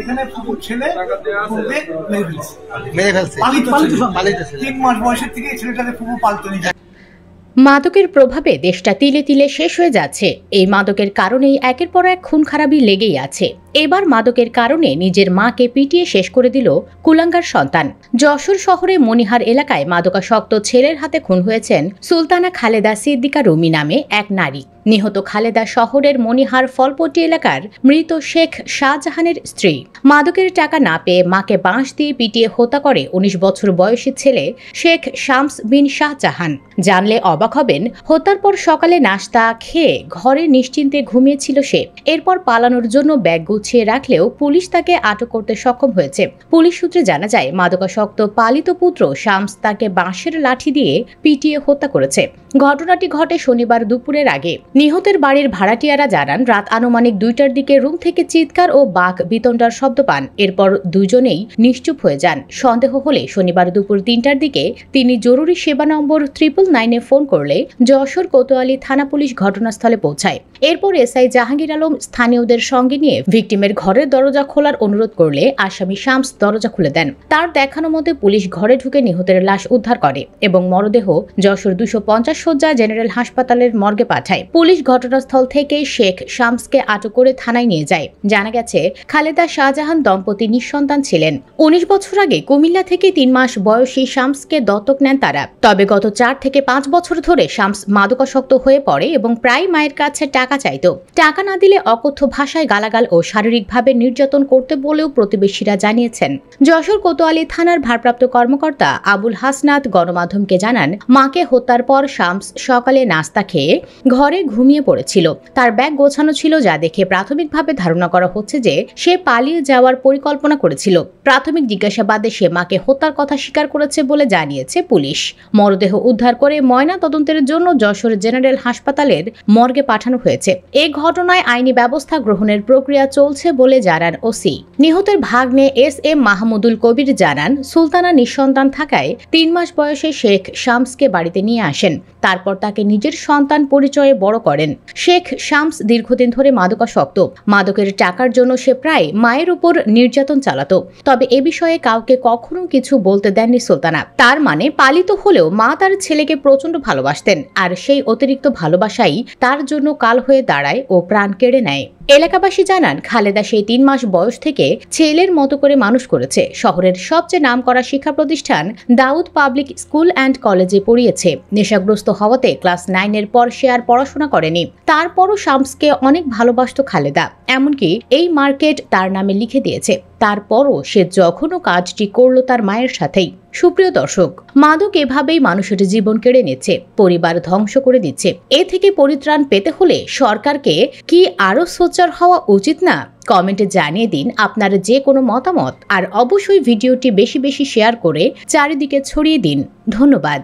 এখানে ফুপুর ছেলে মেরে ফেলছে। 3 মাস বয়সের থেকে ছেলেটাকে ফুপু পালতো নিজে। মাদকের প্রভাবে দেশটা তিলে তিলে শেষ হয়ে যাচ্ছে। এই মাদকের কারণেই একের পর এক খুন খারাপি লেগেই আছে। এবার মাদকের কারণে নিজের মাকে পিটিয়ে শেষ করে দিল কুলাঙ্গার সন্তান। যশোর শহরে মনিহার এলাকায় মাদকাসক্ত ছেলের হাতে খুন হয়েছেন সুলতানা খালেদা সিদ্দিকা রুমি নামে এক নারী। নিহত খালেদা শহরের মনিহার ফলপট্টি এলাকার মৃত শেখ শাহজাহানের স্ত্রী। মাদকের টাকা না পেয়ে মাকে বাঁশ দিয়ে পিটিয়ে হত্যা করে 19 বছর বয়সী ছেলে শেখ শামস বিন শাহজাহান। জানলে অবাক হবেন, হত্যার পর সকালে নাস্তা খেয়ে ঘরে নিশ্চিন্তে ঘুমিয়েছিল সে। এরপর পালানোর জন্য ব্যাগ গুছিয়ে রাখলেও পুলিশ তাকে আটক করতে সক্ষম হয়েছে। পুলিশ সূত্রে জানা যায়, মাদকাসক্ত পালিত পুত্র শামস তাকে বাঁশের লাঠি দিয়ে পিটিয়ে হত্যা করেছে। ঘটনাটি ঘটে শনিবার দুপুরের আগে। নিহতের বাড়ির ভাড়াটিয়ারা জানান, রাত আনুমানিক 2টার দিকে রুম থেকে চিৎকার ও বাক বিতণ্ডার শব্দ পান। এরপর দুজনেই নিশ্চুপ হয়ে যান। সন্দেহ হলে শনিবার দুপুর 3টার দিকে তিনি জরুরি সেবা নম্বর 999-এ ফোন করলে যশোর কোতোয়ালি থানা পুলিশ ঘটনাস্থলে পৌঁছায়। এরপর এসআই জাহাঙ্গীর আলম স্থানীয়দের সঙ্গে নিয়ে ভিকটিমের ঘরের দরজা খোলার অনুরোধ করলে আসামি শামস দরজা খুলে দেন। তার দেখানো মতে পুলিশ ঘরে ঢুকে নিহতের লাশ উদ্ধার করে এবং মরদেহ যশোর 250 শয্যা জেনারেল হাসপাতালের মর্গে পাঠায়। পুলিশ ঘটনাস্থল থেকে শেখ শামসকে আটক করে থানায় নিয়ে যায়। জানা গেছে, খালেদা শাহজাহান দম্পতি নিঃসন্তান ছিলেন। 19 বছর আগে কুমিল্লা থেকে 3 মাস বয়সী শামসকে দত্তক নেন তারা। তবে গত 4 থেকে 5 বছর ধরে শামস মাদকাসক্ত হয়ে পড়ে এবং প্রায় মায়ের কাছে টাকা চাইত। টাকা না দিলে অকথ্য ভাষায় গালাগাল ও শারীরিকভাবে নির্যাতন করতে বলেও প্রতিবেশীরা জানিয়েছেন। যশোর কোতোয়ালি থানার ভারপ্রাপ্ত কর্মকর্তা আবুল হাসনাত গণমাধ্যমকে জানান, মাকে হত্যার পর শামস সকালে নাস্তা খেয়ে ঘরে ঘুমিয়ে পড়েছিল। তার ব্যাগ গোছানো ছিল, যা দেখে প্রাথমিকভাবে ধারণা করা হচ্ছে যে সে পালিয়ে যাওয়ার পরিকল্পনা করেছিল। প্রাথমিক জিজ্ঞাসাবাদে সে মাকে হত্যার কথা স্বীকার করেছে বলে জানিয়েছে পুলিশ। মরদেহ উদ্ধার করে ময়না তদন্তের জন্য যশোর জেনারেল হাসপাতালের মর্গে পাঠানো হয়েছে। এই ঘটনায় আইনি ব্যবস্থা গ্রহণের প্রক্রিয়া চলছে বলে জানান ওসি। নিহতের ভাগ্নে SM মাহমুদুল কবির জানান, সুলতানা নিঃসন্তান থাকায় 3 মাস বয়সে শেখ শামসকে বাড়িতে নিয়ে আসেন। তারপর তাকে নিজের সন্তান পরিচয়ে বড় করেন। শেখ শামস দীর্ঘদিন ধরে মাদকাসক্ত। মাদকের টাকার জন্য সে প্রায় মায়ের উপর নির্যাতন চালাতো। তবে এ বিষয়ে কাউকে কখনো কিছু বলতে দেননি সুলতানা। তার মানে পালিত হলেও মা তার ছেলেকে প্রচন্ড ভালোবাসতেন, আর সেই অতিরিক্ত ভালোবাসাই তার জন্য কাল হয়ে দাঁড়ায় ও প্রাণ কেড়ে নেয়। এলাকাবাসী জানান, খালেদা সেই 3 মাস বয়স থেকে ছেলের মতো করে মানুষ করেছে। শহরের সবচেয়ে নামকরা শিক্ষা প্রতিষ্ঠান দাউদ পাবলিক স্কুল অ্যান্ড কলেজে পড়িয়েছে। নেশাগ্রস্ত হওয়াতে ক্লাস 9-এর পর সে আর পড়াশোনা করেনি। তারপরও শামসকে অনেক ভালোবাসত খালেদা, এমনকি এই মার্কেট তার নামে লিখে দিয়েছে। তারপরও সে যখনও কাজটি করলো তার মায়ের সাথেই। সুপ্রিয় দর্শক, মাদক এভাবেই মানুষের জীবন কেড়ে নিচ্ছে, পরিবার ধ্বংস করে দিচ্ছে। এ থেকে পরিত্রাণ পেতে হলে সরকারকে কি আরো সোচ্চার হওয়া উচিত না? কমেন্টে জানিয়ে দিন আপনার যে কোনো মতামত, আর অবশ্যই ভিডিওটি বেশি বেশি শেয়ার করে চারিদিকে ছড়িয়ে দিন। ধন্যবাদ।